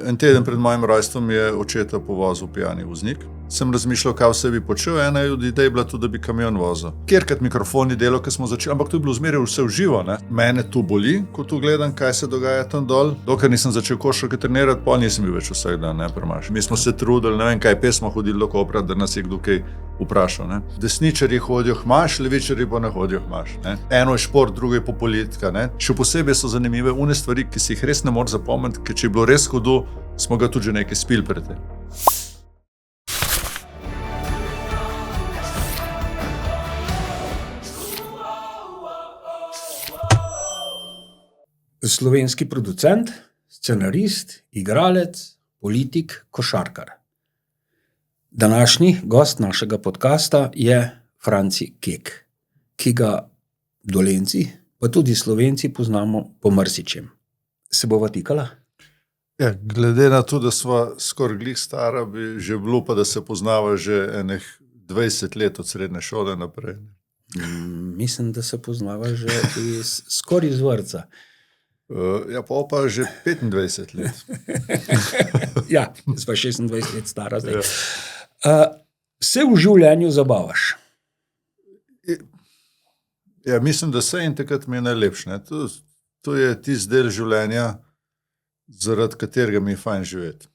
En teden pred mojim rojstvom je očeta povozil pijani voznik. Sem razmišljal, kaj vse bi počel, ena od idej je bila tudi, da bi kamion vozil. Kjerkrat mikrofoni delo, ko smo začeli, ampak to je bilo zmeraj vse v živo. Ne? Mene to boli, ko tu gledam, kaj se dogaja tam dol. Dokler nisem začel košarke trenirati, pa nisem bil več vsak dan, ne premaš. Mi smo se trudili, ne vem kaj, pesmo hodili do Kopra, da nas je kdo kaj vprašal. Ne? Desničarji hodijo hmaš, levičarji pa ne hodijo hmaš. Ne? Eno je šport, drugo je pa politika. Ne? Še posebej so zanimive une stvari, ki si jih res ne moreš zapomniti, ker če je bilo res hudo, smo ga tudi že nekaj spili pred tem. Slovenski producent, scenarist, igralec, politik, košarkar. Današnji gost našega podcasta je Franci Kek, ki ga Dolenjci, pa tudi Slovenci poznamo po marsičem. Se bova tikala? Ja, glede na to, da sva skoraj glih stara, bi že bilo pa, da se poznava že enih 20 let od srednje šole naprej. Mislim, da se poznava že skoraj iz vrtca. Ja, pa že 25 let. Ja, sva 26 let stara zdaj. Se v življenju zabavaš? Ja, mislim, da se in takrat mi je najlepše. To je tisti del življenja, zaradi katerega mi je fajn živeti.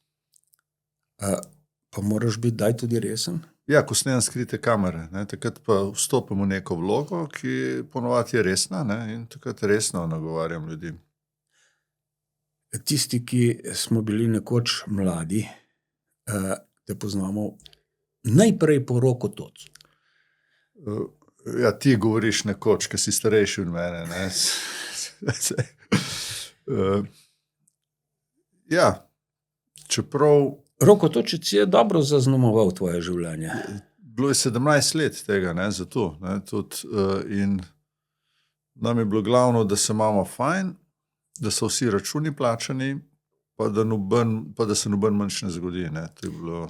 Pa moraš biti daj tudi resen? Ja, ko snemam skrite kamere, ne, takrat pa vstopim v neko vlogo, ki ponovadi je resna, ne, in takrat resno nagovarjam ljudi. Tisti, ki smo bili nekoč mladi, te poznamo najprej po Rokotocu. Ja, ti govoriš nekoč, ki si starejši od mene. Ne. Ja, čeprav... Rokotočec je dobro zaznamoval tvoje življenje. Bilo je 17 let tega, ne, zato. Ne, tudi, in nam je bilo glavno, da se imamo fajn, da so vsi računi plačani, pa da se noben manj ne zgodi. Ne. To je bilo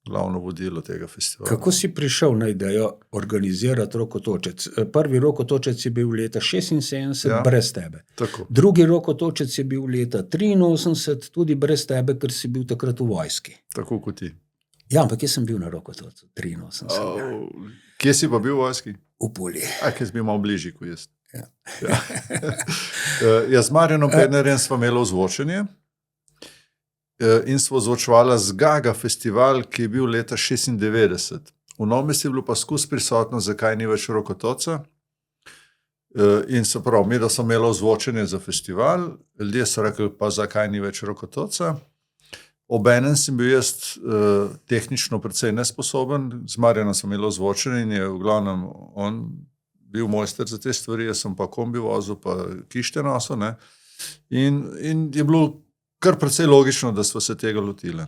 glavno vodilo tega festivala. Kako si prišel na idejo organizirati Rokotočec? Prvi Rokotočec je bil leta 76, ja, brez tebe. Tako. Drugi Rokotočec je bil leta 83, tudi brez tebe, ker si bil takrat v vojski. Tako kot ti. Ja, ampak jaz sem bil na Rokotocu 83. Kje si pa bil v vojski? V Puli. Kje si bil malo bližji kot jaz. Ja. Jaz z Marjanom Pednerjem sva imela ozvočenje in sva ozvočevala z Gaga festival, ki je bil leta 96. V Novem mestu je bilo pa skozi prisotno, zakaj ni več Rokotoca. In se pravi, mi da smo imeli ozvočenje za festival, ljudje so rekli, pa zakaj ni več Rokotoca. Obenem sem bil jaz tehnično precej nesposoben, z Marjanom sem imel ozvočenje in je v glavnem on bil mojster za te stvari, jaz sem pa kombi vozil, pa kište nosil, ne. In je bilo kar precej logično, da smo se tega lotili.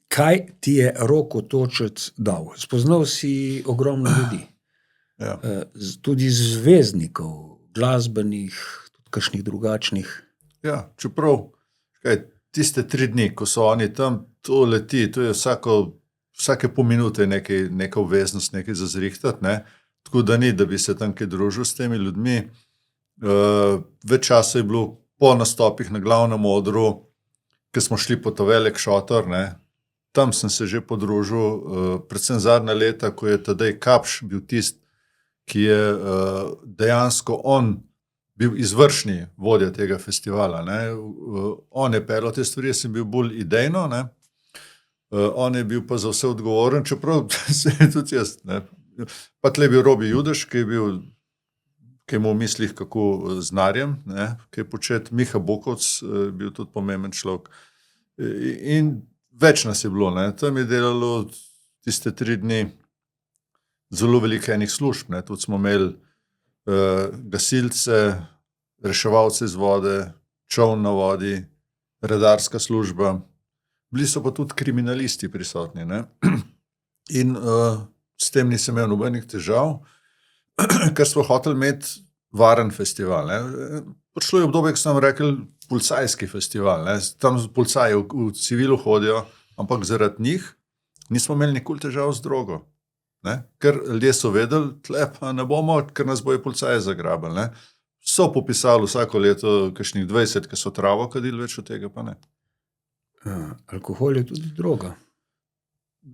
Kaj ti je Rokotočec dal? Spoznal si ogromno ljudi. Ja. Tudi zvezdnikov, glasbenih, tudi kakšnih drugačnih. Ja, čeprav, tiste 3 dni, ko so oni tam, to leti, to je vsake pol minute neka obveznost, nekaj za zrihtati, ne. Tako da ni, da bi se tam kaj družil s temi ljudmi. Več časa je bilo po nastopih na glavnem odru, ko smo šli po to velik šotor, ne. Tam sem se že podružil, predvsem zadnja leta, ko je Tadej Kapš bil tist, ki je dejansko on bil izvršni vodja tega festivala, ne. On je pelal te stvari, jaz sem bil bolj idejno, ne. On je bil pa za vse odgovoren, čeprav se je tudi jaz, ne. Pa tle je bil Robi Judež, ki je imel v mislih kako z narjem, ne, ki je počet. Miha Bokovc bil tudi pomemben človek. In več nas je bilo, ne. Tam je delalo tiste 3 dni zelo veliko enih služb, ne. Tudi smo imeli gasilce, reševalce iz vode, čoln na vodi, redarska služba. Bili so pa tudi kriminalisti prisotni, ne. In s tem nisem imel nobenih težav, ker smo hoteli imeti varen festival, ne. Prišlo je obdobje, ko smo rekli policajski festival, ne. Tam policaji v civilu hodijo, ampak zaradi njih nismo imeli nikoli težav z drogo. Ne? Ker ljudje so vedeli, tle pa ne bomo, ker nas bojo policaji zagrabili. Ne? so popisali vsako leto kakšnih 20, ki so travo kadili, več od tega pa ne. Alkohol je tudi droga.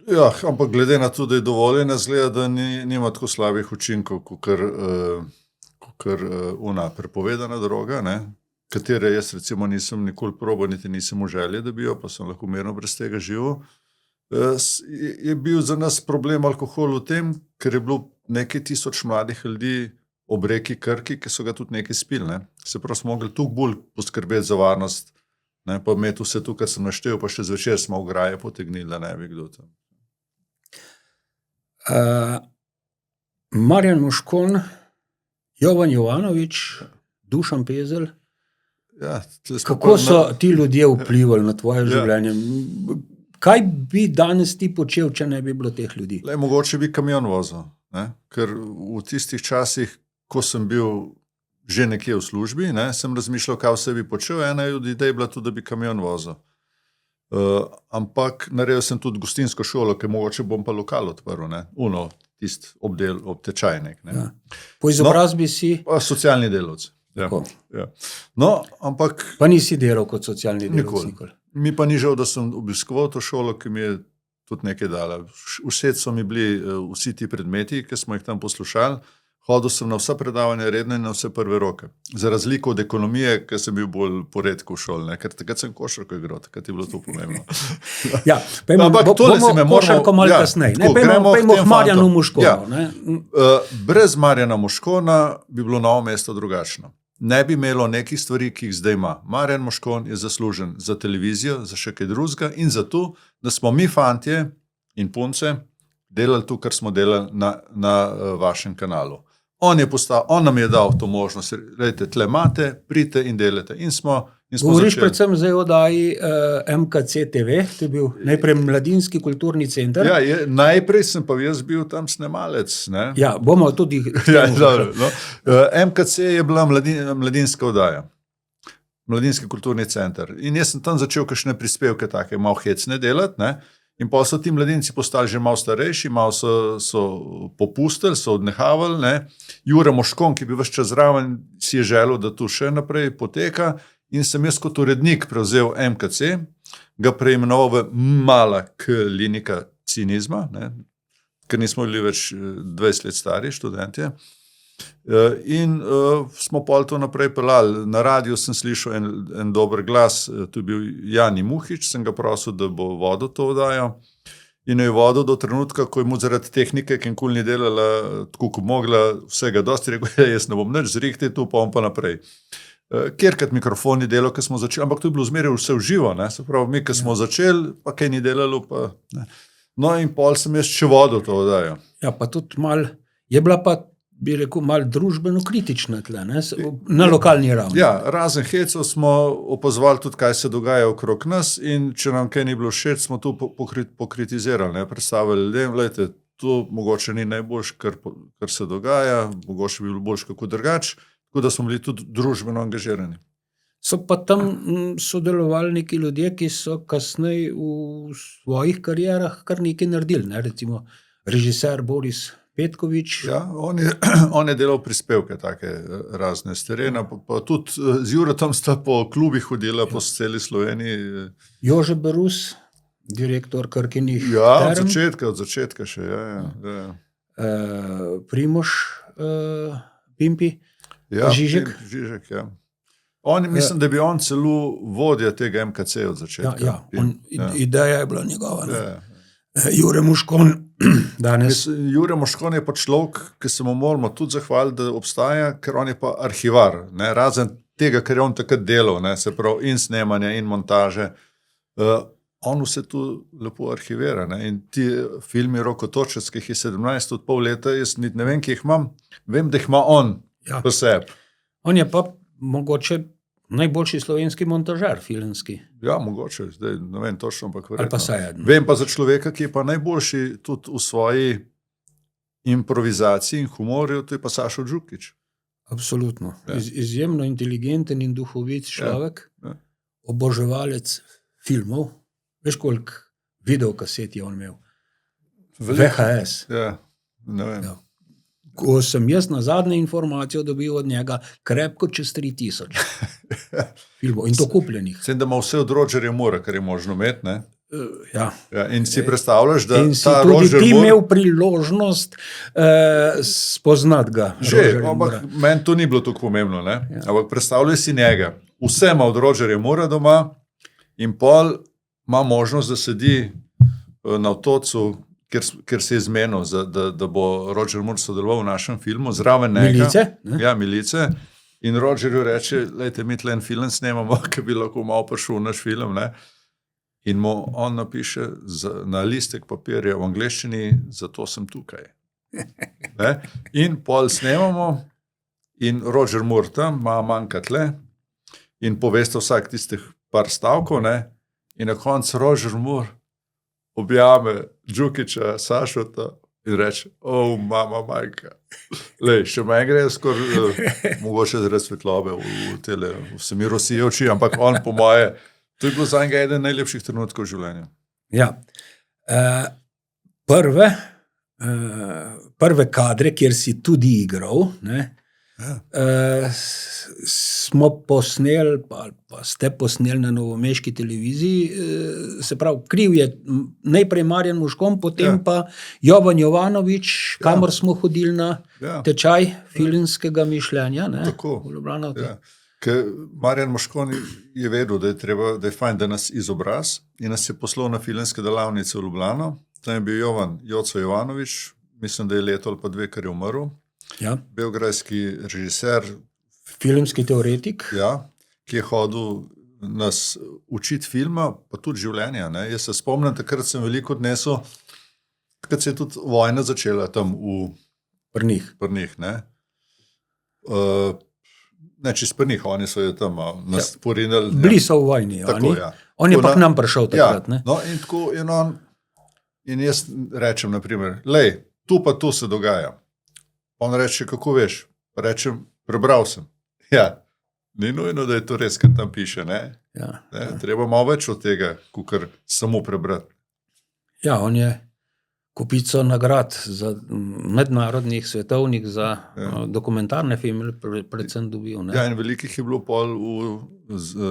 Ja, ampak glede na to, da je dovoljena, zgleda, da nima tako slabih učinkov, kakor ona prepovedana droga, ne, katere jaz recimo nisem nikoli probal, niti nisem v želji, da bi jo, pa sem lahko mirno brez tega živel. Je bil za nas problem alkohol v tem, ker je bilo nekaj tisoč mladih ljudi ob reki Krki, ki so ga tudi nekaj spili. Ne. Se pravi, smo mogli tukaj bolj poskrbeti za varnost, ne, pa imeti vse tukaj, kar sem naštel, pa še zvečer smo ograje potegnili, da ne bi kdo tam. Marjan Moškon, Jovan Jovanovič, Dušan Pezelj. Ja, kako so ti ljudje vplivali na tvoje življenje? Kaj bi danes ti počel, če ne bi bilo teh ljudi? Mogoče bi kamion vozil, ne? Ker v tistih časih, ko sem bil že nekje v službi, ne, sem razmišljal, kaj vse bi počel. Ena od idej je bila tudi, da bi kamion vozil. Ampak naredil sem tudi gostinsko šolo, ki mogoče bom pa lokal odprl, ne? Tist obtečajnik. Ja. Po izobrazbi si? Socialni delavci. Ja. Ja. No, ampak... Pa nisi delal kot socialni delavci? Nikoli. Mi pa ni žal, da sem obiskoval to šolo, ki mi je tudi nekaj dala. Všeč so mi bili vsi ti predmeti, ki smo jih tam poslušali. Hodil sem na vsa predavanja redne in na vse prve roke. Za razliko od ekonomije, ker sem bil bolj poredko v šoli, ker takrat sem košarko igral, takrat je bilo to pomembno. Ja, bomo košarko malo kasneje. Pejmo k Marjanu Moškonu. Ja. Brez Marjana Moškona bi bilo Novo mesto drugačno. Ne bi imelo nekih stvari, ki jih zdaj ima. Marjan Moškon je zaslužen za televizijo, za še kaj drugega in za to, da smo mi fantje in punce delali to, kar smo delali na vašem kanalu. On nam je dal to možnost, rejte, tle imate, pridite in delate. In smo govoriš začeli. Predvsem zdaj o oddaji MKC TV, to je bil najprej Mladinski kulturni center. Ja, najprej sem pa jaz bil tam snemalec. Ne? Ja, bomo tudi... Ja, dobro, no. MKC je bila mladinska oddaja. Mladinski kulturni center. In jaz sem tam začel kakšne prispevke take, malo hecne delati, ne? In pa so ti mladinci postali že malo starejši, malo so popustili, so odnehavali. Ne? Jure Moškon, ki bi ves čas zraven, si je želel, da tu še naprej poteka in sem jaz kot urednik prevzel MKC, ga preimenoval v mala klinika cinizma, ne? Ker nismo bili več 20 let stari študentje. In smo pol to naprej pelali. Na radiju sem slišal en dober glas, to je bil Jani Muhič, sem ga prosil, da bo vodil to oddajo. In jo je vodil do trenutka, ko je mu zaradi tehnike, ki nikoli ni delala tako, kot mogla, vsega dosti rekel, jaz ne bom nič zrihti, tu pa on pa naprej. Kjerkrat mikrofon ni delal, ko smo začeli, ampak to je bilo zmeraj vse v živo, ne? Se pravi, mi, ko smo začeli, pa kaj ni delalo, pa ne. No in pol sem jaz še vodil to oddajo. Ja, pa tudi mal, je bila pa, bi rekel, malo družbeno kritična tle, ne? Na lokalni ravni. Ja, razen hecov smo opazovali tudi, kaj se dogaja okrog nas in če nam kaj ni bilo všeč, smo to pokritizirali, ne? Predstavili ljudem, gledajte, to mogoče ni najboljše, kar se dogaja, mogoče bi bilo boljše kako drugače, tako da smo bili tudi družbeno angažirani. So pa tam sodelovali neki ljudje, ki so kasneje v svojih karierah kar nekaj naredili, ne? Recimo režiser Boris Petković. Ja, on je delal prispevke take razne s terena, pa tudi z Juretom sta po klubih hodila po celi Sloveniji. Jože Berus, direktor Krkinih Ja, term. od začetka še, ja. Primož Pimpi, Ja, Žižek. Žižek, ja. Mislim, da bi on celo vodja tega MKC od začetka. Ideja je bila njegova. Ja. Jure Moškon danes. Jure Moškon je pa človek, ki se mu moramo tudi zahvaliti, da obstaja, ker on je pa arhivar, ne? Razen tega, kar je on takrat delal, ne? Se pravi in snemanje in montaže. On vse tu lepo arhivira, ne? In ti filmi Roko Točec, ki jih je 17 od pol leta, jaz ne vem, ki jih imam, vem, da jih ima on po sebi. On je pa mogoče najboljši slovenski montažer filmski. Ja, mogoče, zdaj ne vem točno, ampak verjetno. Ali pa saj eden. Vem pa za človeka, ki je pa najboljši tudi v svoji improvizaciji in humorju, to je pa Sašo Džukić. Absolutno. Ja. Izjemno inteligenten in duhovit človek, oboževalec filmov. Veš, koliko videokaset je on imel? VHS. Ja, ne vem. Ja. Ko sem jaz na zadnje informacijo dobil od njega, krepko čez 3000 filmov in to kupljenih. Sem, da ima vse od Rogerja Moora, kar je možno imeti, ne? Ja. Ja, in si predstavljaš, da In si ta tudi Roger ti Moore... imel priložnost spoznati ga. Že, Rogerja ampak Moora. meni to ni bilo tako pomembno, ne? Ja. Ampak predstavljaj si njega. Vse ima od Rogerja Moora doma in pol ima možnost, da sedi na otocu, ker se je zmenil, da bo Roger Moore sodeloval v našem filmu, zraven njega. Milice? Ne? Ja, Milice. In Rogerju reče, lejte, mi tle en film snemamo, ki bi lahko malo prišel v naš film, ne? In mu on napiše na listek papirja v angleščini, zato sem tukaj. Ne? In pol snemamo in Roger Moore tam ima manjka tle in poveste vsak tistih par stavkov, ne? In na koncu Roger Moore objame Džukića, Sašota in reče, mama majka. Lej, še meni gre skoraj, mogoče zaradi svetlobe v semi Rosije oči, ampak on po moje, to je bilo za enega eden najlepših trenutkov v življenju. Ja. Prve kadre, kjer si tudi igral, ne, smo posneli, pa ste posneli na novomeški televiziji, se pravi, kriv je najprej Marjan Muškom, potem pa Jovan Jovanovič, kamor smo hodili na tečaj filmskega mišljenja. Ne, tako. V Ljubljano. Ja. Ker Marjan Moškon je vedel, da je fajn, da nas izobraz in nas je poslal na filmske delavnice v Ljubljano. Tam je bil Joco Jovanovič, mislim, da je leto ali pa 2, kar je umrl. Ja. Belgrajski režiser. Filmski teoretik. Ja, ki je hodil nas učiti filma, pa tudi življenja. Ne. Jaz se spomnim, takrat sem veliko odnesel, takrat se je tudi vojna začela tam v Prnih. Ne. Ne, čez Prnih, oni so jo tam nas porinili. Bili so v vojni, tako, oni. On je pa k nam prišel takrat. Ne? No, in tako in jaz rečem, naprimer, lej, tu pa tu se dogaja. On reče, kako veš? Rečem, prebral sem. Ja, ni nujno, da je to res, kar tam piše, ne? Ja. Ne? Treba malo več od tega, kakor samo prebrati. Ja, on je kupico nagrad za mednarodnih, svetovnih, za dokumentarne filme predvsem dobil. Ne? Ja, in velikih je bilo pol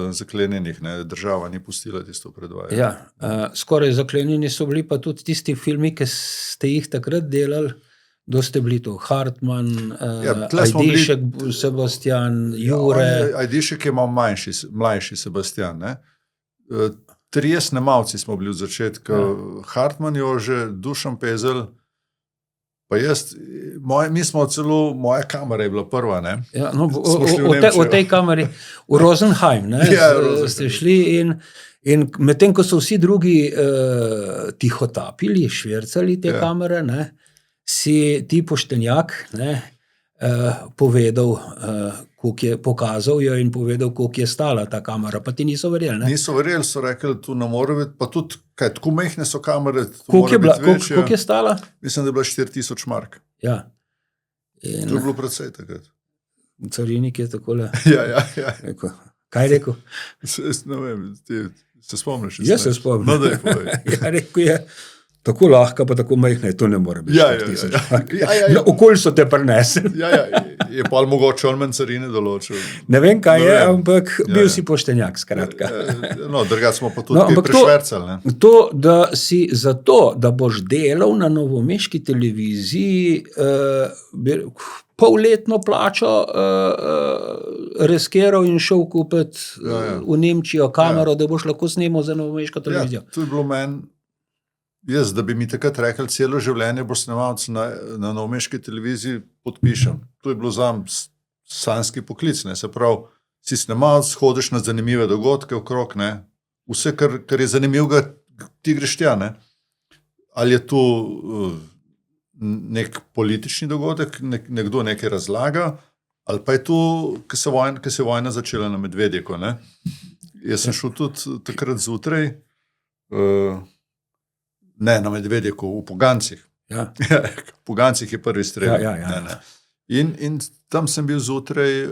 zaklenjenih, ne? Država ni pustila tisto predvajanje. Ja, skoraj zaklenjeni so bili pa tudi tisti filmi, ki ste jih takrat delali. Kdo ste bili to? Hartman, Ajdišek, Sebastian, Jure. Ajdišek je malo mlajši Sebastian. Ne? 3 snemalci smo bili v začetku. Hartman, Jože, Dušan Pezel, pa jaz, mi smo celo, moja kamera je bila prva. Ne? Ja, no, v tej kameri, v Rosenheim, ne? Ste šli in medtem, ko so vsi drugi tihotapili, švercali te kamere, ne? Si ti poštenjak, ne, povedal, koliko je pokazal jo in povedal, koliko je stala ta kamera, pa ti niso verjeli. Ne? Niso verjeli, so rekli, tu ne more biti, pa tudi, kaj, tako mehne so kamere, koliko je stala? Mislim, da je bila 4000 mark. Ja. To je bilo predvsej takrat. Carinik je takole. Ja. Rekel, kaj je rekel? Ne vem, se spomniš? Jaz se spomnim. No, daj, povej. Ja, rekel je, tako lahka, pa tako majhna, to ne more biti. Ja. Okoli so te prinesli. Ja, je pa mogoče on manj carine določil. Ne vem, kaj je, ampak bil si poštenjak, skratka. No, drugače smo pa tudi kaj prešvercali. To, da si zato, da boš delal na novomeški televiziji, polletno plačo reskiral in šel kupiti v Nemčijo kamero, da boš lahko snemal za novomeško televizijo. Ja, to je bilo meni. Jaz, da bi mi takrat rekel, celo življenje boš snemalec na novomeški televiziji, podpišem. To je bilo zam sanski poklic, ne. Se pravi, si snemalec, hodiš na zanimive dogodke okrog, ne. Vse, kar je zanimivega, ti greš tja, ne. Ali je to nek politični dogodek, nekdo nekaj razlaga, ali pa je to, ki se vojna začela na Medvedjeku, ne. Jaz sem šel tudi takrat zjutraj, ne, na Medvedjeku, v Pogancih. Ja. V Pogancih je prvi strel. Ja. In tam sem bil zjutraj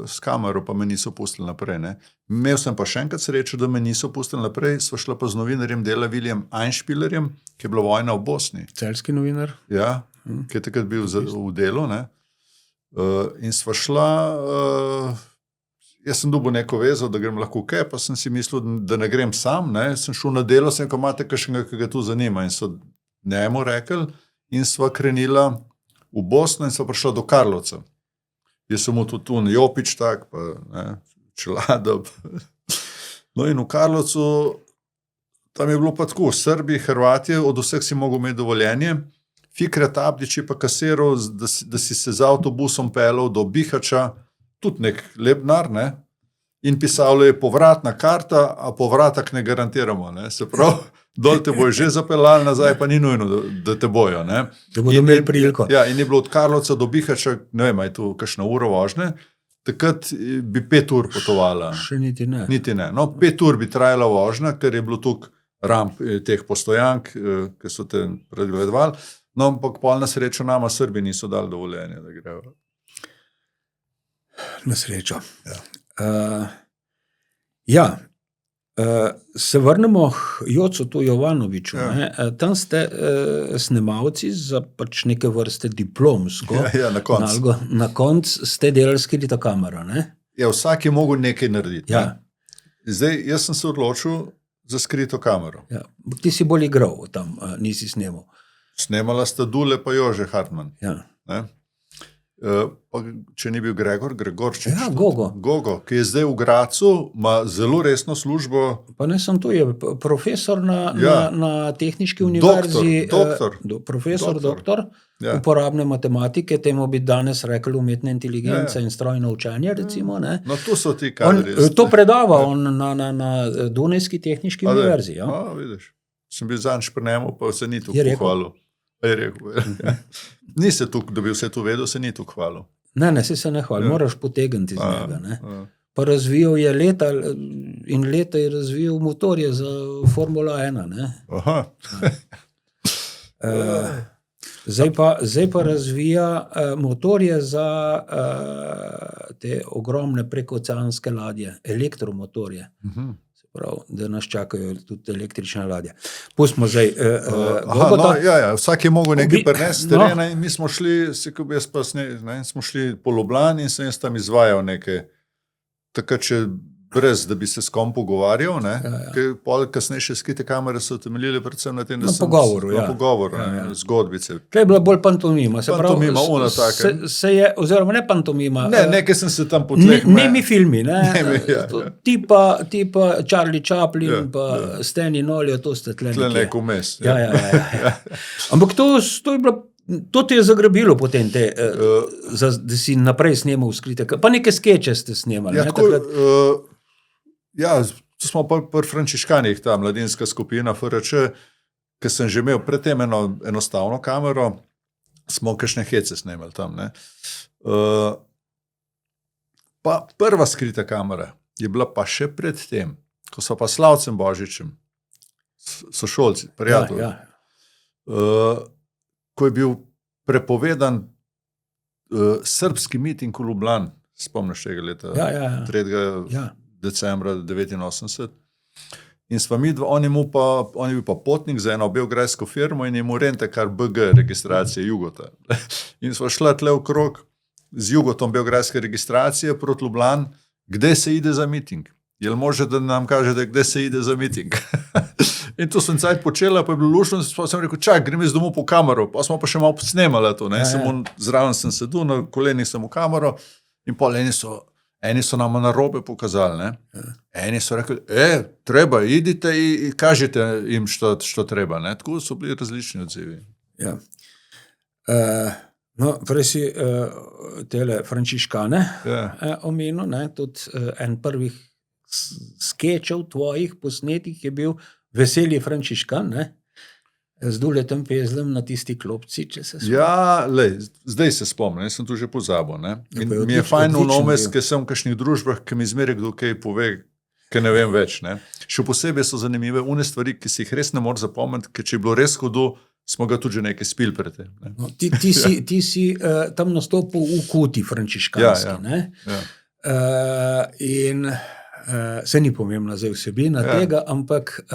s kamero, pa me niso pustili naprej. Ne. Imel sem pa še enkrat srečo, da me niso pustili naprej, sva šla pa z novinarjem dela William Einspielerjem, ki je bila vojna v Bosni. Celjski novinar. Ja, ki je takrat bil v delu. Ne. In sva šla, jaz sem dobil neko vezo, da grem lahko kaj, pa sem si mislil, da ne grem sam. Ne. Sem šel na delo, sem ko imate kakšnega, ki ga tu zanima. In so njemu rekli in sva krenila v Bosno in sva prišla do Karlovca. Jaz sem mu tudi tu Jopič tak, pa ne, Čelada. No in v Karlovcu, tam je bilo pa tako, Srbi, Hrvatje, od vseh si mogel imeti dovoljenje. Fikret Abdić je pa kasiral, da si se z avtobusom pelal do Bihača, tudi nek lep denar, ne? In pisalo je povratna karta, a povratek ne garantiramo. Ne? Se pravi, dol te bojo že zapeljali, nazaj pa ni nujno, da te bojo. Ne? Da bodo imeli priliko. Ja, in je bilo od Karlovca do Bihača, ne vem, je tu kakšna ura vožnje, takrat bi 5 ur potovala. Še niti ne. Niti ne. No, 5 ur bi trajala vožnja, ker je bilo tukaj ramp teh postojank, ki so te pregledovali. No, ampak pol na srečo nama Srbi niso dali dovoljenja, da grejo. Na srečo. Se vrnemo k Jocu Jovanoviću. Ja. Tam ste snemalci za pač neke vrste diplomsko. Ja, na koncu. nalogo. Na koncu ste delali skrito kamero. Ne? Ja, vsak je mogel nekaj narediti. Ja. Ne? Zdaj, jaz sem se odločil za skrito kamero. Ja. Ti si bolj igral tam, nisi snemal. Snemala sta Dule pa Jože Hartman. Ja. Ne? Pa, če ni bil Gregorčič. Ja, Gogo. Gogo, ki je zdaj v Gracu, ima zelo resno službo. Pa ne sem tu, je profesor na tehniški univerzi. Doktor. Ja. Uporabne matematike, temu bi danes rekli umetna inteligenca in strojno učenje, recimo. Ne? No, tu so ti kadri. To predava on na Dunajski tehniški univerzi. Ja? Vidiš. Sem bil zanj šprnemo, pa se ni tu Je rekel. pohvalil. Je rekel. Ni se tu, da bi vse to vedel, se ni tu hvalil. Ne, se ne hvali, moraš potegniti iz njega. Ne? Pa razvijal je leta in leta je razvijal motorje za Formula 1. Ne? Aha. Zdaj pa razvija motorje za te ogromne prekoceanske ladje, elektromotorje. Prav, da nas čakajo tudi električne ladje. Pustimo zdaj. Vsak je mogel nekaj prenesti terena in mi smo šli, smo šli po Ljubljani in sem jaz tam izvajal nekaj, takrat še brez, da bi se s kom pogovarjal. Pol kasnejše skrite kamere so temeljile predvsem na tem, da sem na pogovoru, zgodbice. To je bila bolj pantomima. Pantomima, ona taka. Oziroma ne pantomima. Ne, nekaj sem se tam potleh. Nemi filmi, ne? Tipa Charlie Chaplin pa Stanley Nolio, to ste tle nekje. Tle neko vmes. Ja. Ampak to je bilo, to te je zagrabilo potem, da si naprej snemal skrite, pa neke skeče ste snemali. Ja, to smo pa pri Frančiškanih, ta mladinska skupina FRČ, ki sem že imel predtem enostavno kamero, smo kakšne hece snemali tam. Ne. Pa prva skrita kamera je bila pa še pred tem, ko so pa Slavcem Božičem, sošolci, prijatelji, ko je bil prepovedan srbski miting v Ljubljani, spomniš tega leta, 3. decembra 1989. In sva mi dva, on je bil pa potnik za eno beograjsko firmo in je mu rentekar BG registracije Jugota. In sva šla tle okrog z Jugotom beograjske registracije proti Ljubljani, kde se ide za miting. Jel može, da nam kažete, kde se ide za miting? In to sem cajt počela, pa je bilo lušno, pa sem rekel, čak, grem jaz domov po kamero, pa smo pa še malo snemali to, ne, zraven sem sedel, na kolenih sem v kamero in pol eni so nam na robe pokazali, ne. Eni so rekli, treba, idite in kažite jim, što treba, ne. Tako so bili različni odzivi. Ja. No, prej si tele Frančiškane omenil, ne, tudi en prvih skečev tvojih posnetih je bil Veselje Frančiškan, ne? Z Duletom Pezlem na tisti klopci, če se spomnim. Ja, zdaj se spomnim, jaz sem tu že pozabil. Ne? In mi je fajn vnomes, ker sem v kakšnih družbah, ki mi zmeraj kdo kaj pove, ker ne vem več. Ne? Še posebej so zanimive une stvari, ki si jih res ne moreš zapomniti, ker če je bilo res hudo, smo ga tudi že nekaj spili pred tem. Ne. No, ti si tam nastopil v kuti frančiškanski. In se ni pomembna zdaj vsebina tega, ampak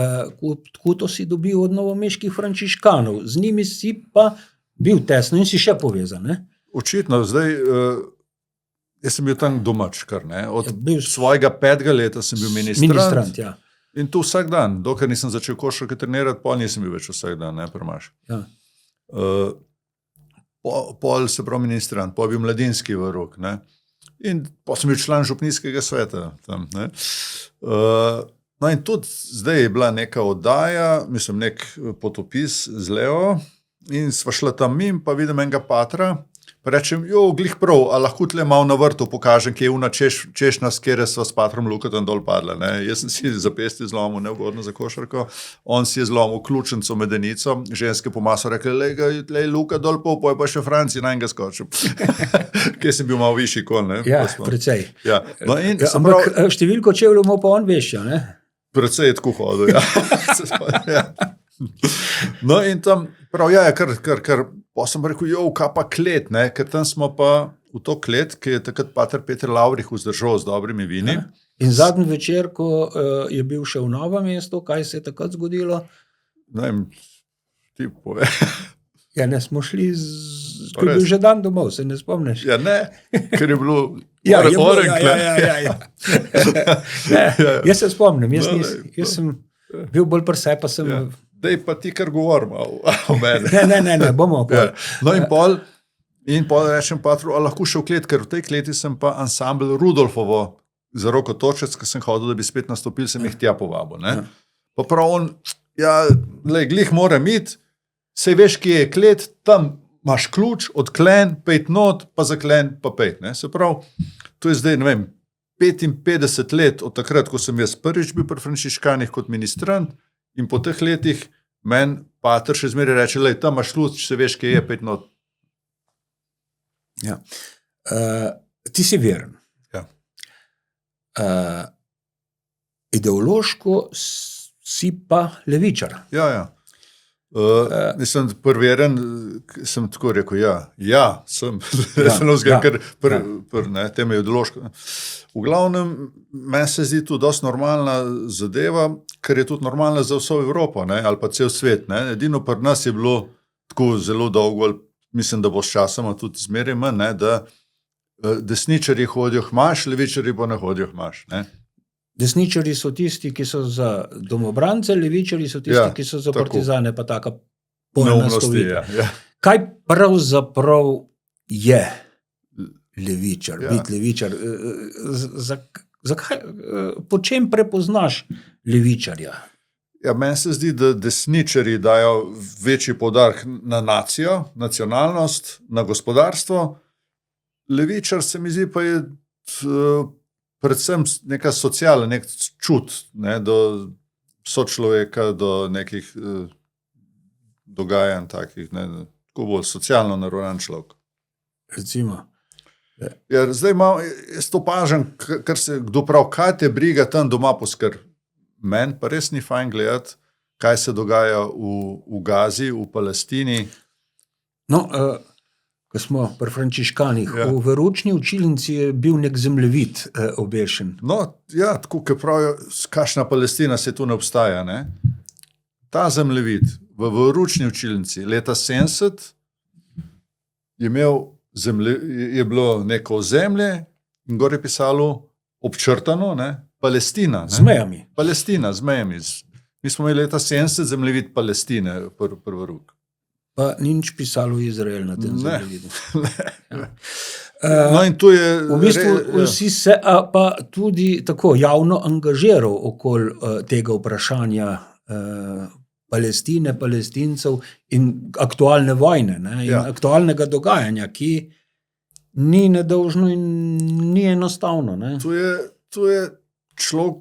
kuto si dobil od novomeških frančiškanov. Z njimi si pa bil tesno in si še povezan. Ne? Očitno, zdaj, jaz sem bil tam domač, kar ne. Od svojega 5. leta sem bil ministrant. Ja. In tu vsak dan, dokler nisem začel košarke trenirati, pol nisem bil več vsak dan, ne, premaš. Ja. Pol se pravi ministrant, pol bil mladinski varok, ne. In pa sem bil član župnijskega sveta tam, ne. No in tudi zdaj je bila neka oddaja, mislim, nek potopis z Leo in sva šla tam mim, pa vidim enega patra, pa rečem, glih prav, a lahko tle malo na vrtu pokažem, kje je una češna, s kjer sva s patrom Luka tam dol padla, ne. Jaz sem si zapesti zlomil, neugodno za košarko, on si je zlomil ključnico medenico, ženske po maso rekli, lej Luka dol pol, pa še Franci na enega skočil. Kje sem bil malo višji kol, ne. Ja, precej. Ja. No in ampak številko čevljev mu pa on vešja, ne? Precej je tako hodil, ja. No in tam, prav, kar pa sem rekel, kaj pa klet, ne, ker tam smo pa v to klet, ki je takrat pater Peter Lavrih vzdržal z dobrimi vini. Ja. In zadnji večer, ko je bil še v Novem mestu, kaj se je takrat zgodilo? Ne vem, ti pove. Ja, ne, smo šli, ko je bil že dan domov, se ne spomniš? Ja, ne, ker je bilo Ja. Jaz se spomnim, jaz sem bil bolj prsaj, pa sem... Ja. Dej pa ti kar govorim o meni. Ne, bomo pa. Ja. No in pol rečem patru, a lahko še v klet, ker v tej kleti sem pa ansambl Rudolfovo za roko točec, ko sem hodil, da bi spet nastopil, sem jih tja povabil. Ne? Pa prav on, glih moram iti, sej veš, kje je klet, tam imaš ključ, odklen, pejt not, pa zaklen, pa pejt. Ne? Se prav, to je zdaj, ne vem, 55 let od takrat, ko sem jaz prvič bil pri frančiškanih kot ministrant, in po teh letih meni pater še zmeraj reče, lej, tam imaš ključ, se veš, kje je, pejt not. Ja. Ti si veren. Ja. Ideološko si pa levičar. Ja. Mislim, prveren, sem tako rekel, sem. Ker teme ideološko. V glavnem, meni se zdi to dosti normalna zadeva, ker je tudi normalna za vso Evropo, ne, ali pa cel svet. Ne. Edino pri nas je bilo tako zelo dolgo, mislim, da bo s časoma tudi zmeraj manj, ne, da desničarji hodijo hmaš, levičarji pa ne hodijo hmaš. Ne. Desničarji so tisti, ki so za domobrance, levičarji so tisti, ki so za partizane, pa taka poenostavitev. Ja. Kaj pravzaprav je levičar, biti levičar? Zakaj, po čem prepoznaš levičarja? Ja, meni se zdi, da desničarji dajo večji poudarek na nacijo, nacionalnost, na gospodarstvo. Levičar se mi zdi pa je predvsem neka sociala, nek čut, ne, do sočloveka, do nekih dogajanj takih, ne, tako bolj socialno naravnan človek. Recimo. Ja, zdaj jaz to pažam, kar se kdo prav, kaj te briga tam doma poskrb. Meni pa res ni fajn gledati, kaj se dogaja v Gazi, v Palestini. No, ko smo pri frančiškanih, v veroučni učilnici je bil nek zemljevid obešen. No, ja, tako, ki pravijo, kakšna Palestina se tu ne obstaja, ne? Ta zemljevid v veroučni učilnici leta 70 je bilo neko ozemlje in gor je pisalo občrtano, ne? Palestina. Ne? Z mejami. Palestina, z mejami. Mi smo imeli leta 70 zemljevid Palestine, prvi rok. Pa ni nič pisalo Izrael na tem zemljevidu. No in tu je... V bistvu si se pa tudi tako javno angažiral okoli tega vprašanja Palestine, Palestincev in aktualne vojne, ne, in aktualnega dogajanja, ki ni nedolžno in ni enostavno. Ne. Tu je človek,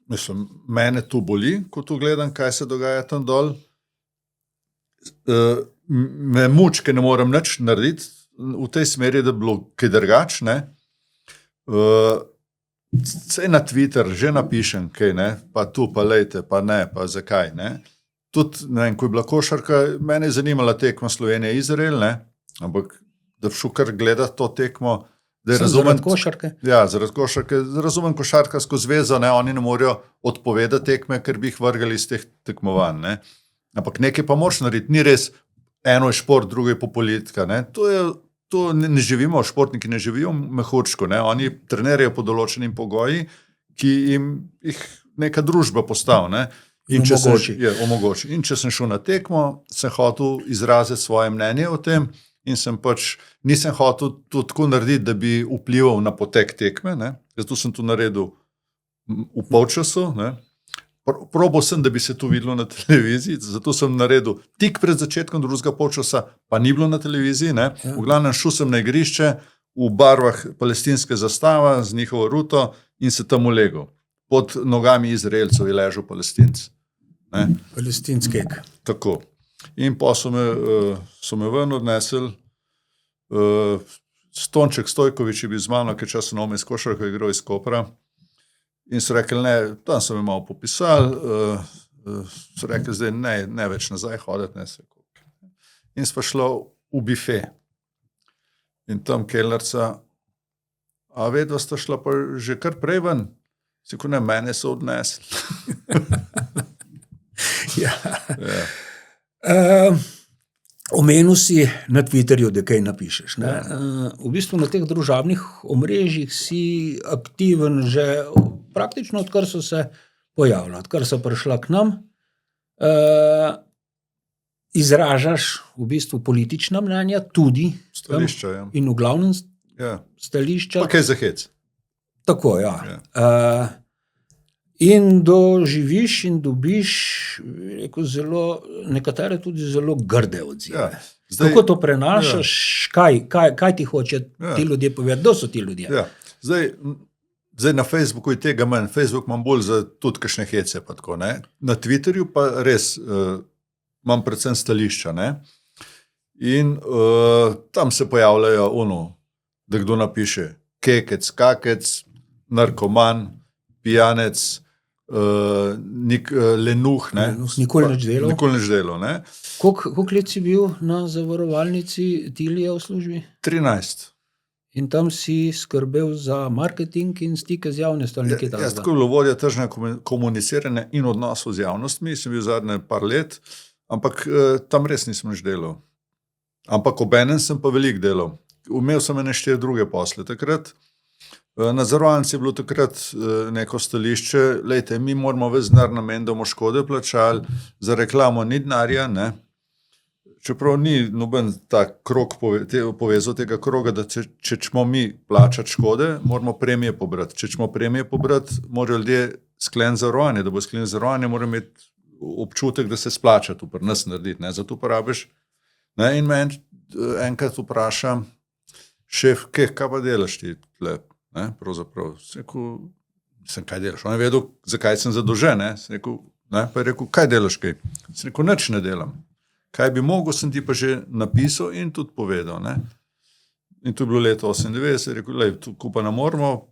mislim, mene tu boli, ko tu gledam, kaj se dogaja tam dol. Me muč, ker ne morem nič narediti v tej smeri, da bi bilo kaj drugače, ne. Saj na Twitter že napišem kaj, ne, pa tu, pa lejte, pa ne, pa zakaj, ne. tudi, ne vem, ko je bila košarka, mene je zanimala tekma Slovenija-Izrael, ne, ampak da bi šel kar gledati to tekmo, da je Zaradi košarke. Ja, zaradi košarke. Razumem košarkarsko zvezo, ne, oni ne morejo odpovedati tekme, ker bi jih vrgali iz teh tekmovanj, ne. Ampak nekaj pa moraš narediti, ni res eno je šport, drugo je pa politika, ne. To ne živimo, športniki ne živijo mehurčko, ne. Oni trenirajo po določenim pogoji, ki jih neka družba postavi, ne. Omogoči. In če sem šel na tekmo, sem hotel izraziti svoje mnenje o tem in nisem hotel to tako narediti, da bi vplival na potek tekme, ne. Zato sem to naredil v polčasu, ne. Probal sem, da bi se to videlo na televiziji, zato sem naredil tik pred začetkom drugega polčasa, pa ni bilo na televiziji, ne. V glavnem šel sem na igrišče v barvah palestinske zastave z njihovo ruto in se tam ulegel. Pod nogami Izraelcev je ležal Palestinc. Ne. Palestinskeg. Tako. In pa so me ven odnesli, Stonček Stojkovič je bil z mano, ker čas nome iz košarke igral iz Kopra. In so rekli, ne, tam so me malo popisali, so rekli, zdaj ne več nazaj hoditi, ne se koliko. In sva šla v bife. In tam kelnerca, a vedva sta šla pa že kar prej ven? Si ko ne, mene so odnesli. Ja. Omenil si na Twitterju, da kaj napišeš. Ne? V bistvu na teh družabnih omrežjih si aktiven že praktično odkar so se pojavila, odkar so prišla k nam. Izražaš v bistvu politična mnenja, tudi stališča, ja. In v glavnem stališča. Pa kaj za hec. Tako, ja. In doživiš in dobiš nekatere tudi zelo grde odzive. Ja. Kako to prenašaš, kaj ti hoče ti ljudje povedati, kdo so ti ljudje? Ja. Zdaj na Facebooku je tega manj, Facebook imam bolj za tudi kakšne hece pa tako, ne. Na Twitterju pa res imam predvsem stališča, ne. In tam se pojavljajo da kdo napiše kekec, kakec, narkoman, pijanec, lenuh, ne. Nikoli nič delal, ne. Koliko let si bil na zavarovalnici Tilija v službi? 13. In tam si skrbel za marketing in stike z javnostjo ali nekaj takega? Jaz tako bilo vodja tržnega komuniciranja in odnosov z javnostmi, sem bil zadnje par let, ampak tam res nisem nič delal. Ampak obenem sem pa veliko delal. Imel sem nešteje druge posle. Takrat na zavarovalnici je bilo takrat neko stališče, lejte, mi moramo ves denar nameniti, da bomo škode plačali, za reklamo ni denarja, ne. Čeprav ni noben tak krog povezal tega kroga, da če ćemo mi plačati škode, moramo premije pobrati. Če ćemo premije pobrati, morajo ljudje skleniti zavarovanje, da bo skleniti zavarovanje, mora imeti občutek, da se splača to pri nas narediti, ne, zato porabiš. Ne, in me enkrat vpraša šef, kaj pa delaš ti tle, ne, pravzaprav. Sem kaj delaš? On je vedel, zakaj sem zadolžen, ne, pa je rekel, kaj delaš kaj? Sem rekel, nič ne delam. Kaj bi mogel, sem ti pa že napisal in tudi povedal, ne. In to je bilo leto 98, rekel, lej, tu pa ne moramo,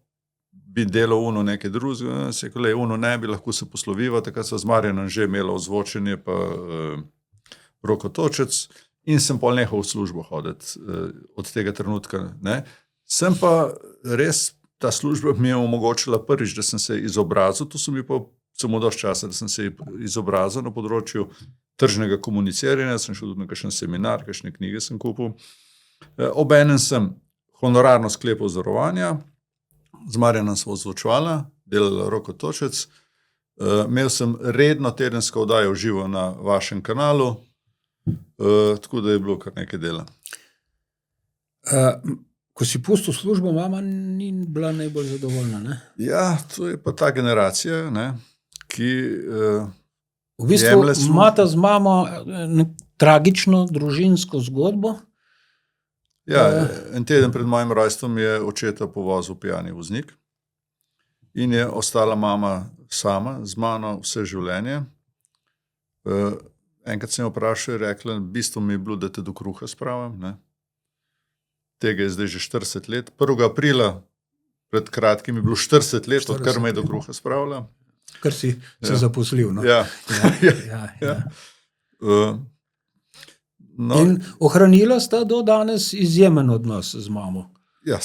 bi delal nekaj drugega, se rekel, lej, ne bi lahko se posloviva, takrat so z Marjanom že imela ozvočenje pa rokotočec in sem pol nehal v službo hoditi od tega trenutka, ne. Sem pa res, ta služba mi je omogočila prvič, da sem se izobrazil, to so mi pa samo dosti časa, da sem se izobrazil na področju tržnega komuniciranja, sem šel tudi na kakšen seminar, kakšne knjige sem kupil. Obenem sem honorarno sklepal zavarovanja, z Marjanom sva ozvočevala, delala rokotočec, imel sem redno tedensko oddajo v živo na vašem kanalu, tako da je bilo kar nekaj dela. Ko si pustil službo, mama ni bila najbolj zadovoljna, ne? Ja, to je pa ta generacija, ne, ki v bistvu imata z mamo tragično družinsko zgodbo. Ja, en teden pred mojim rojstvom je očeta povozil pijani voznik in je ostala mama sama z mano vse življenje. Enkrat sem jo vprašal, je rekla, v bistvu mi je bilo, da te do kruha spravim, ne. Tega je zdaj že 40 let. 1. aprila pred kratkim je bilo 40 let, odkar me je do kruha spravila. kar si se zaposlil. No? Ja. Ja. No, In ohranila sta do danes izjemen odnos z mamo. ja,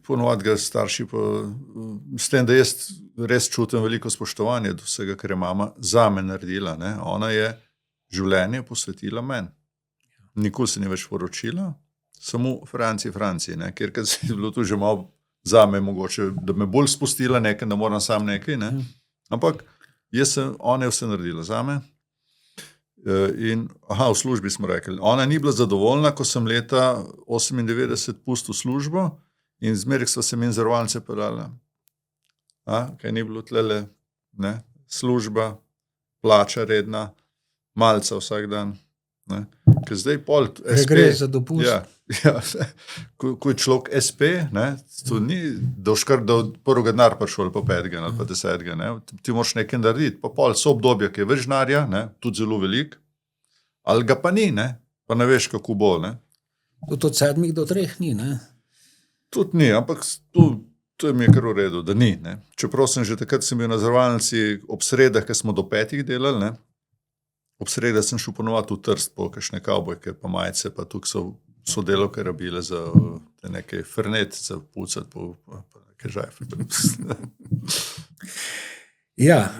ponovadi ga starši, s tem, da jaz res čutim veliko spoštovanje do vsega, kar je mama zame naredila. Ne. Ona je življenje posvetila meni. Nikoli se ni več poročila, samo Franciji, ne, ker se je bilo tu že malo zame mogoče, da me bolj spustila nekaj, da moram sam nekaj, ne. Ampak ona je vse naredila zame. In, v službi smo rekli, ona ni bila zadovoljna, ko sem leta 98 pustil službo in zmeraj sva se mi in zavarovalnice peljala. Kaj ni bilo tlele, ne, služba, plača redna, malca vsak dan. Ne. Ker zdaj pol SP, gre za dopust. Ja, ko je človek SP, ne, to ni, da prvega denar prišel ali pa 5. ali pa 10. Ne, ti moraš nekaj narediti, pa pol so obdobja, ki je več denarja, ne, tudi zelo velik, ali ga pa ni, ne, pa ne veš, kako bo. Ne. Tudi od 7 do 3 ni, ne? Tudi ni, ampak to je mi kar v redu, da ni. Ne. Čeprav sem že takrat sem bil na zavarovalnici ob sredah, ker smo do 5 delali, ne. Ob sredah sem šel ponovati v Trst po kakšne kavbojke, pa majice, pa tukaj so delavke rabile za nekaj fernet, za pucati, pa nekaj žajfe. Ja,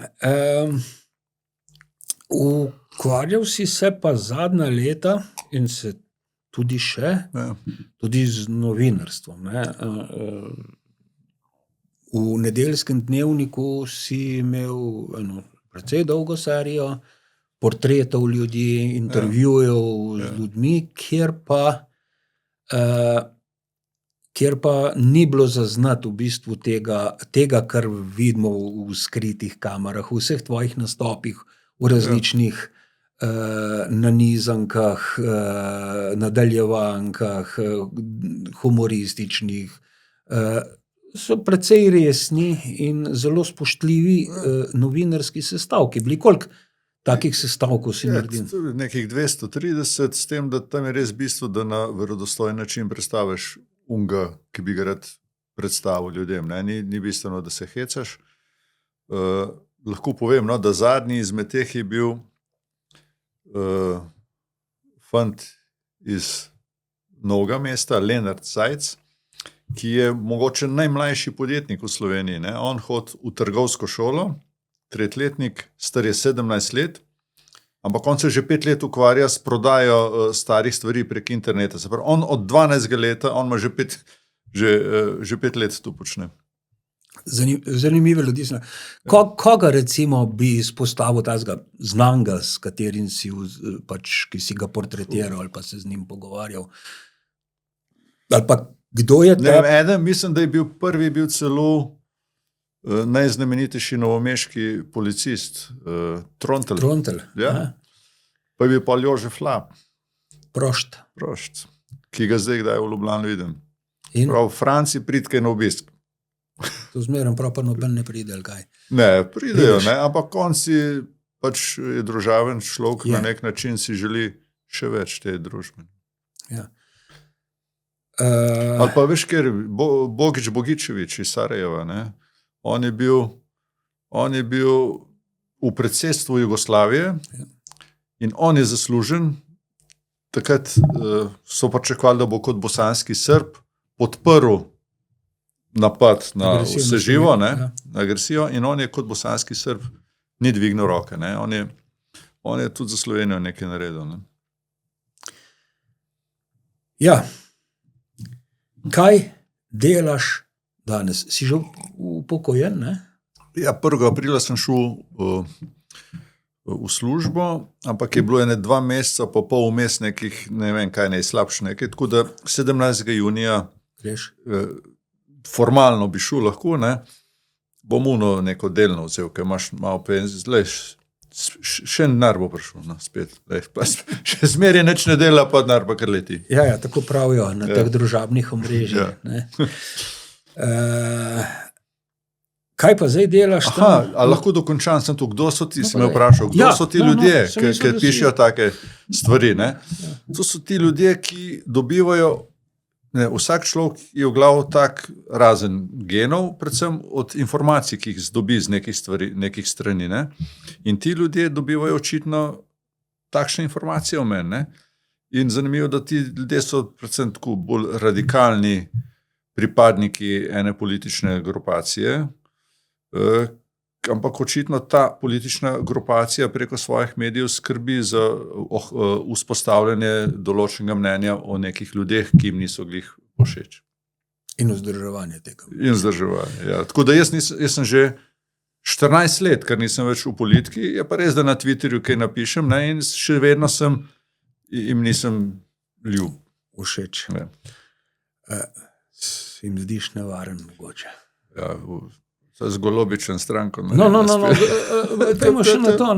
ukvarjal si se pa zadnja leta in se tudi še, tudi z novinarstvom. Ne? V Nedeljskem dnevniku si imel eno precej dolgo serijo portretov ljudi, intervjujev z ljudmi, kjer pa ni bilo zaznati v bistvu tega, kar vidimo v skritih kamerah, v vseh tvojih nastopih, v različnih nanizankah, nadaljevankah, humorističnih. So precej resni in zelo spoštljivi novinarski sestavki. Bili koliko takih sestavkov si naredil? Nekih 230, s tem, da tam je res bistvo, da na verodostojen način predstaviš unga, ki bi ga rad predstavil ljudem. Ne? Ni bistveno, da se hecaš. Lahko povem, no, da zadnji izmed teh je bil fant iz Novega mesta, Lenart Zajc, ki je mogoče najmlajši podjetnik v Sloveniji. Ne? On hodi v trgovsko šolo, 3-letnik, star je 17 let, ampak on se že 5 let ukvarja s prodajo starih stvari prek interneta. Se pravi, on od 12 leta, on ima že 5 let to počne. Zanimive ljudi. Koga recimo bi izpostavil tazga znanga, s katerim si pač, ki si ga portretiral ali pa se z njim pogovarjal? Ali pa kdo je ta? Mislim, da je bil prvi celo najznamenitejši novomeški policist, Trontelj. Ja. Pa je bil pa Jožef Lap. Prošt. Ki ga zdaj kdaj v Ljubljani vidim. Prav v Franciji pridke na obisk. To zmeraj prav pa noben ne pride, ali kaj? Ne, pridejo, ne, ampak on si pač je družaven človek, na nek način si želi še več te družbe. Ja. Ali pa veš, ker Bogić Bogičević iz Sarajeva, ne, on je bil v predsedstvu Jugoslavije in on je zaslužen, takrat so pričakovali, da bo kot bosanski Srb podprl napad na vse živo, na agresijo, in on je kot bosanski Srb ni dvignil roke. Ne. On je tudi za Slovenijo nekaj naredil. Ne. Ja. Kaj delaš danes? Si že upokojen, ne? Ja, 1. aprila sem šel v službo, ampak je bilo 2 meseca pa pol vmes nekih, ne vem kaj, najslabše nekaj, tako da 17. junija formalno bi šel lahko, ne, bom neko delno vzel, ker imaš malo penzijo, še denar bo prišel, no, spet, še zmeraj nič ne dela, pa denar pa kar leti. Ja, tako pravijo na teh družabnih omrežjih. Kaj pa zdaj delaš tam? A lahko dokončam sem to, kdo so ti, si me vprašal, kdo so ti ljudje, ki pišejo take stvari, ne? To so ti ljudje, ki dobivajo Ne, vsak človek je v glavu tak razen genov, predvsem od informacij, ki jih dobi z nekih strani. Ne? In ti ljudje dobivajo očitno takšne informacije o meni. Ne? In zanimivo, da ti ljudje so predvsem tako bolj radikalni pripadniki ene politične grupacije, ampak očitno ta politična grupacija preko svojih medijev skrbi za vzpostavljanje določenega mnenja o nekih ljudeh, ki jim niso glih všeč. In vzdrževanje tega. In vzdrževanje, ja. Tako da jaz sem že 14 let, ker nisem več v politiki, je pa res, da na Twitterju kaj napišem, ne, in še vedno jim nisem ljub. Všeč. Ne. Jim zdiš nevaren mogoče. Ja, z Golobičem stranko. No, temo še na to.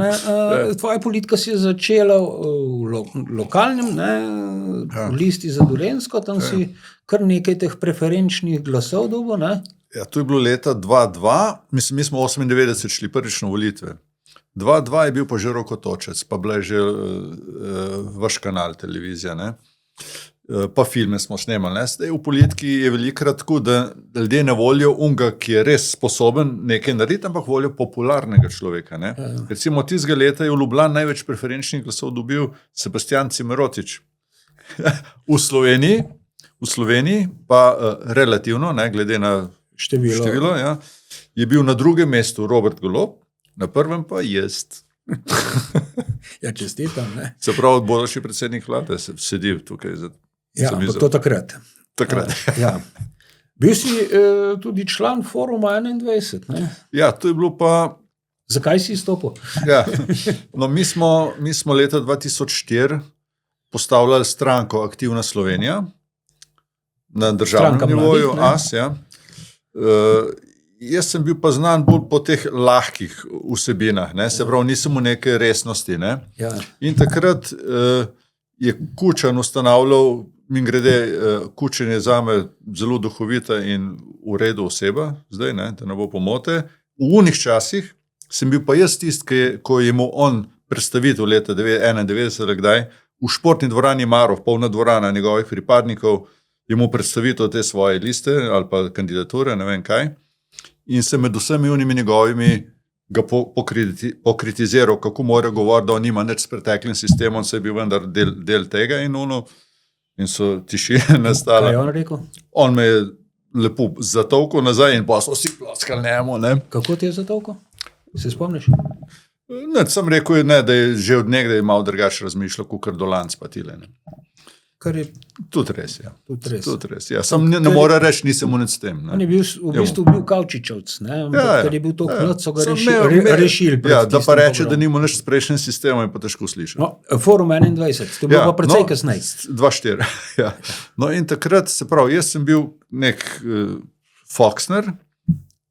Tvoja politika si je začela v lokalnem, v Listi za Dolenjsko, tam si kar nekaj teh preferenčnih glasov dobil, ne? Ja, to je bilo leta 2002, mislim, mi smo 98 šli prvič na volitve. 2002 je bil pa že Roko Točec, pa bila je že vaš kanal, televizija, ne? Pa filme smo snemali. Ne? Zdaj v politiki je velikrat tako, da ljudje ne volijo unga, ki je res sposoben nekaj narediti, ampak volijo popularnega človeka. Ne? Recimo tistega leta je v Ljubljani največ preferenčnih glasov dobil Sebastijan Cimerotič. V Sloveniji pa relativno, ne, glede na število, ja, je bil na drugem mestu Robert Golob, na prvem pa jaz. Ja, čestitam, ne? Se pravi, bodoči predsednik vlade sedi tukaj za ampak to takrat. Ja. Bil si tudi član Foruma 21, ne? Ja, to je bilo pa... Zakaj si izstopil? Ja, no, mi smo leta 2004 postavljali stranko Aktivna Slovenija na državnem nivoju, ja. Jaz sem bil pa znan bolj po teh lahkih vsebinah, ne? Se pravi, nisem v neke resnosti. Ne? Ja. In takrat je Kučan ustanavljal, mimogrede, Kučan je zame zelo duhovita in v redu oseba, zdaj, ne, da ne bo pomote. V unih časih sem bil pa jaz tist, ko je imel on predstavitev leta 1991, kdaj, v športni dvorani Marov, polna dvorana njegovih pripadnikov, je imel predstavitev te svoje liste ali pa kandidature, ne vem kaj. In se med vsemi unimi njegovimi ga pokritiziral, kako mora govoriti, da on nima nič s preteklim sistemom, se je bil vendar del tega in so tišine nastale. Kaj je on rekel? On me je lepo zatolkal nazaj in pa so vsi ploskali njemu. Ne? Kako ti je zatolkal? Se spomniš? Ne, sem rekel, ne, da je že od nekdaj malo drugače razmišljal, kot Dolanc pa tile. Ne. Kar je tudi res, ja. Tudi res. Ja. Sam ne more reči, nisem mu nič s tem. Ne. On je bil v bistvu Kavčičevc, ne? Ker je bil to klad, so ga rešili. Ja, da pa reče, da nima nič s prejšnjim sistemom, je pa težko slišati. No, Forum 21, to je bilo pa precej kasneje. 2-4, ja. No in takrat, se pravi, jaz sem bil nek Foxner,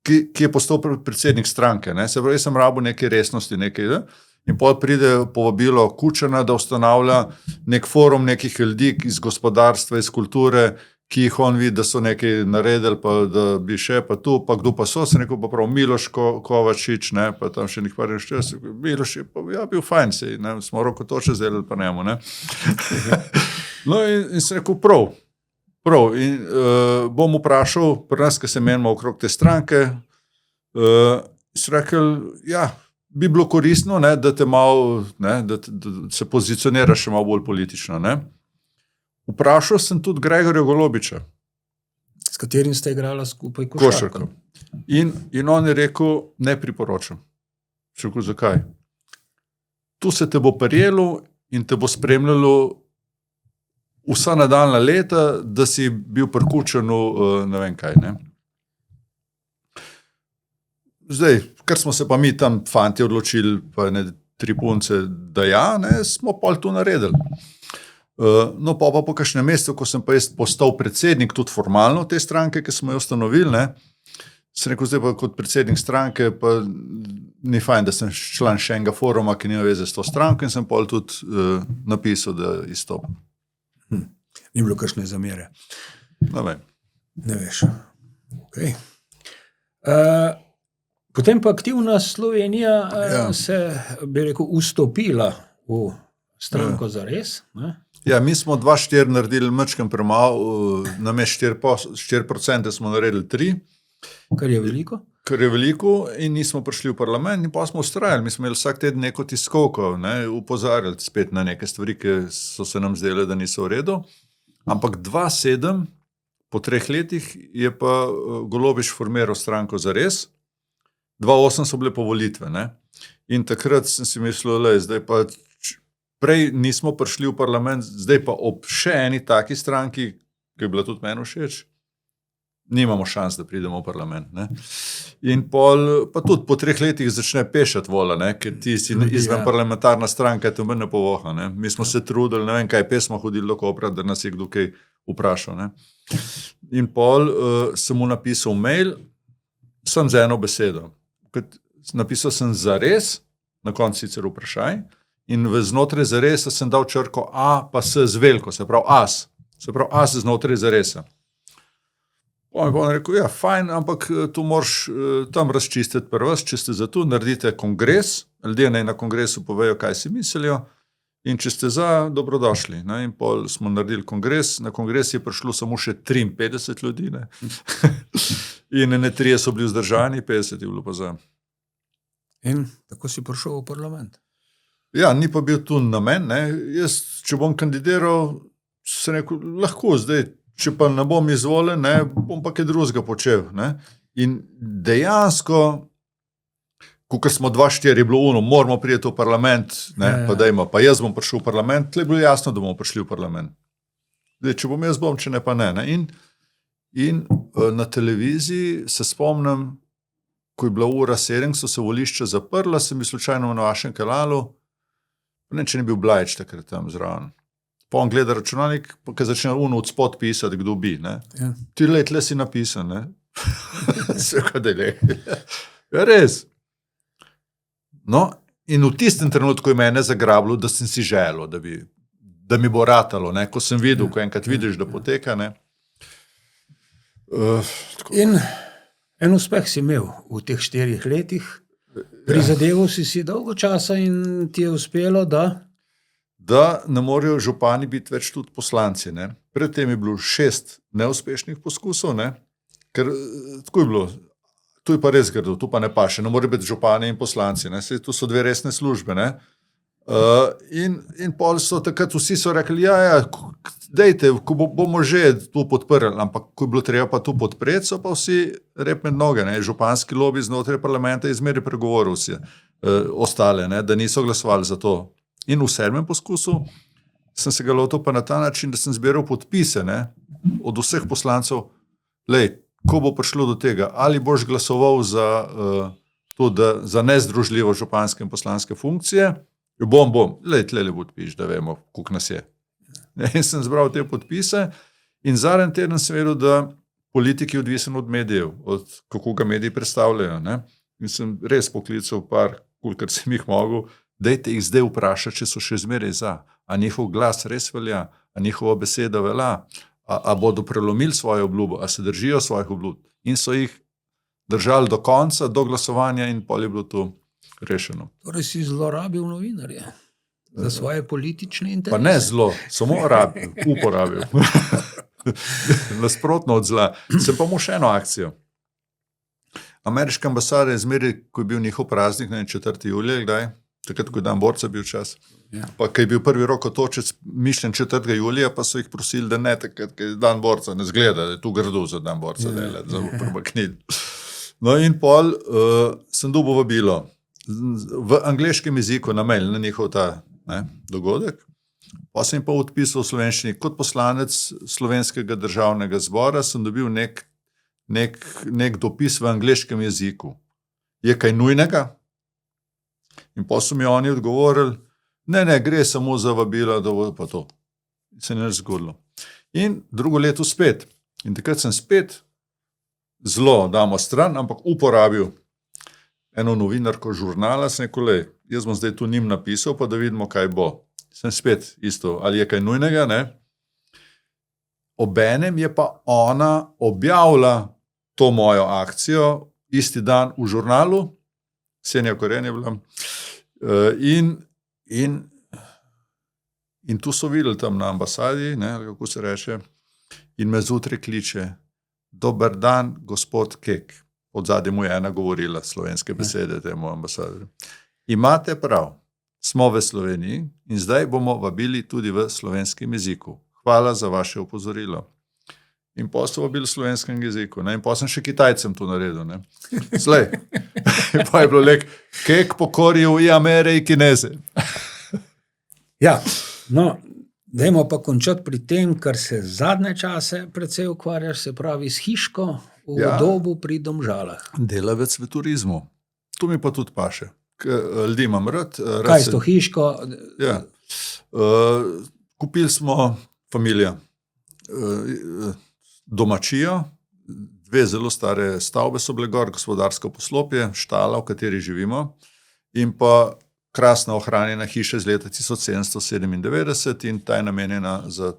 ki je postal predsednik stranke. Ne. Se pravi, jaz sem rabil neke resnosti, nekaj, da? In potem pride povabilo Kučana, da ustanavlja nek forum nekih ljudi iz gospodarstva, iz kulture, ki jih on vidi, da so nekaj naredili, pa da bi še pa tu, pa kdo pa so, se rekel pa prav Miloš Kovačič, ne, pa tam še nekaj rešče, Miloš je pa, ja, bil fajn, se, ne, smo Roko Točec delali pa njemu, ne. No in se rekel prav, in bom vprašal, pri nas, ki se menimo okrog te stranke, se rekel, ja, bi bilo koristno, ne, da te malo, ne, da se pozicioniraš še malo bolj politično. Ne. Vprašal sem tudi Gregorja Golobiča. S katerim ste igrala skupaj košarko. In on je rekel, ne priporočam. Rekel, zakaj? Tu se te bo prijelo in te bo spremljalo vsa nadaljna leta, da si bil pri Kučanu, ne vem kaj, ne. Zdaj, ker smo se pa mi tam fanti odločili, pa ne 3 punce, da ja, ne, smo pol to naredili. No, pa po kakšnem mestu, ko sem pa jaz postal predsednik, tudi formalno te stranke, ki smo jo ustanovili, ne, sem rekel, zdaj pa kot predsednik stranke, pa ni fajn, da sem član še enega foruma, ki nima veze s to stranko, in sem pol tudi napisal, da izstopim. Ni bilo kakšne zamere. Ne vem. Ne veš. Okay. Potem pa Aktivna Slovenija se, bi rekel, vstopila v stranko zares. Ne? Ja, mi smo 2,4 naredili mačkem premalo, namesto 4% smo naredili 3%, Kar je veliko. kar je veliko in nismo prišli v parlament in pa smo ustrajali. Mi smo imeli vsak teden neko tiskovko, upozarjali spet na neke stvari, ki so se nam zdele, da niso v redu. Ampak 2,7 po 3 letih je pa Golobič formiral stranko Zares, 2,8 so bile pa volitve. In takrat sem si mislil, zdaj pa prej nismo prišli v parlament, zdaj pa ob še eni taki stranki, ki je bila tudi meni všeč, nimamo šans, da pridemo v parlament. In pa tudi po 3 letih začne pešati vola, ker ti si izven parlamentarna stranka, to ne povoha. Mi smo se trudili, ne vem kaj, smo hodili do Kopra, da nas je kdo kaj vprašal. In sem mu napisal mail, sem z eno besedo. Napisal sem Zares, na koncu sicer vprašaj, in znotraj Zaresa sem dal črko A pa S z veliko, se pravi AS. Se pravi AS znotraj Zaresa. On je rekel, ja, fajn, ampak tu moraš tam razčistiti prvo, če ste za to, naredite kongres, ljudje naj na kongresu povejo, kaj si mislijo, in če ste za, dobrodošli. In pol smo naredili kongres, na kongres je prišlo samo še 53 ljudi, in 3 so bili vzdržani, 50 je bilo pa za. In tako si prišel v parlament. Ja, ni pa bil tu namen. Jaz, če bom kandidiral, se rekel, lahko zdaj, če pa ne bom izvoljen, bom pa kaj drugega počel. In dejansko, ko smo 2,4 je bilo moramo priti v parlament, pa jaz bom prišel v parlament, tle je bilo jasno, da bomo prišli v parlament. Zdaj, če bom jaz bom, če ne pa ne. In na televiziji se spomnim, ko je bila ura 7, so se volišča zaprla, sem bil slučajno na vašem kanalu, ne, če ne bil Blajč takrat tam zraven. Pa on gleda računalnik, ki začne od spod pisati, kdo bi. Ja. Ti le si napisan. Vse kaj je le. Ja, res. No, in v tistem trenutku je mene zagrabilo, da sem si želel, da mi bo ratalo. Ko sem videl, ko enkrat vidiš, da poteka. In en uspeh si imel v teh 4 letih. Prizadeval si dolgo časa in ti je uspelo, da ne morejo župani biti več tudi poslanci. Predtem je bilo 6 neuspešnih poskusov, ker tako je bilo, tu je pa res grdo, tu pa ne paše, ne more biti župani in poslanci, tu so 2 resne službe. In pol so takrat vsi so rekli, ja, dejte, ko bomo že tu podprli, ampak ko je bilo treba pa tu podpreti, so pa vsi rep med noge, županski lobi znotraj parlamenta izmeri pregovoril vsi ostale, da niso glasovali za to. In v 7. poskusu sem se ga lotil pa na ta način, da sem zbiral podpise od vseh poslancev, ko bo prišlo do tega, ali boš glasoval za nezdružljivo županske in poslanske funkcije, bom, tle podpiš, da vemo, koliko nas je. In sem zbral te podpise in zadnji teden sem vedel, da politik je odvisen od medijev, od kako ga mediji predstavljajo. In sem res poklical kolikor sem jih mogel, dajte jih zdaj vprašati, če so še zmeraj za. A njihov glas res velja, a njihova beseda velja, a bodo prelomili svojo obljubo, a se držijo svojih obljub. In so jih držali do konca, do glasovanja in pol je bilo to rešeno. Torej si zlorabil novinarje za svoje politične interese. Pa ne zlo, samo uporabil. Nasprotno od zla. Sem pa mu še eno akcijo. Ameriška ambasada je zmeraj, ko je bil njihov praznik, 4. julija, kdaj? Takrat, ko je dan borca bil čas. Ja. Pa, ko je bil prvi rokotočec mišljen 4. julija, pa so jih prosili, da ne takrat, ko je dan borca, ne zgleda, da je tu grdo za dan borca, za premakniti. No in pol sem dobil vabilo v angleškem jeziku na mail, na njihov ta dogodek. Pa sem pa odpisal v slovenščini. Kot poslanec Slovenskega državnega zbora sem dobil nek dopis v angleškem jeziku. Je kaj nujnega? In pa so mi oni odgovorili, ne, gre samo za vabilo, da bo pa to. Se ne zgodilo. In drugo leto spet. In takrat sem spet zelo damo stran, ampak uporabil eno novinarko žurnala, sem rekel, jaz bom zdaj tu njim napisal, pa da vidimo, kaj bo. Sem spet isto, ali je kaj nujnega, Obenem je pa ona objavila to mojo akcijo isti dan v žurnalu, Ksenija Koren je bila, in In tu so videli tam na ambasadi, ne, kako se reče, in me zjutraj kliče, dober dan, gospod Kek. Od zadaj mu je ena govorila slovenske besede temu ambasadorju. Imate prav, smo v Sloveniji in zdaj bomo vabili tudi v slovenskem jeziku. Hvala za vaše opozorilo. In pa so vabili v slovenskem jeziku. Ne? In pa sem še Kitajcem to naredil. Ne? Slej, pa je bilo lek, Kek pokoril i Amere i Kineze. Ja, no, dajmo pa končati pri tem, kar se zadnje čase precej ukvarjaš, se pravi s hiško v Dobu pri Domžalah. Delavec v turizmu. Tu mi pa tudi paše. Ljudi imam rad. Kaj s to hiško? Ja. Kupili smo familija domačijo, 2 zelo stare stavbe so bile gor, gospodarsko poslopje, štala, v kateri živimo, in pa krasna ohranjena hiša iz leta 1797 in ta je namenjena za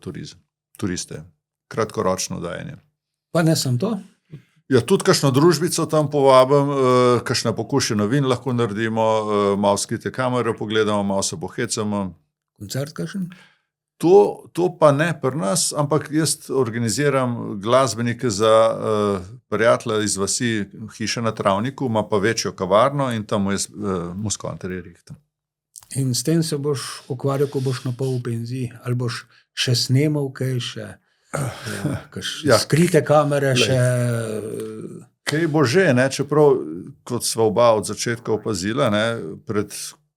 turiste. Kratkoročno dajanje. Pa ne sem to? Ja, tudi kakšno družbico tam povabim, kakšna pokušina vin lahko naredimo, malo skrite kamere pogledamo, malo se pohecamo. Koncert kakšen? To pa ne pri nas, ampak jaz organiziram glasbenike za prijatelja iz vasi Hiša na Travniku, ima pa večjo kavarno in tam jaz muskanterje rihtam. In s tem se boš ukvarjal, ko boš na pol v penziji, ali boš še snemal kaj, še skrite kamere, še... Kaj bo že, ne? Čeprav, kot sva oba od začetka opazila, ne?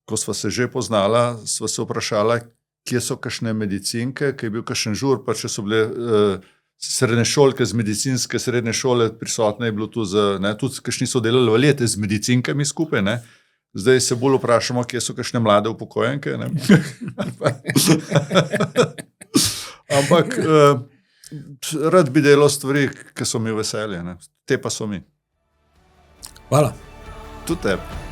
Ko sva se že poznala, sva se vprašala, kje so kakšne medicinke, kaj je bil kakšen žur, pa če so bile srednje šolke z medicinske srednje šole prisotne, je bilo tu tudi kakšni so delali valete z medicinkami skupaj, ne. Zdaj se bolj vprašamo, kje so kakšne mlade upokojenke, ne. Ampak rad bi delal stvari, ki so mi veselje, ne. Te pa so mi. Hvala. Tudi tebi.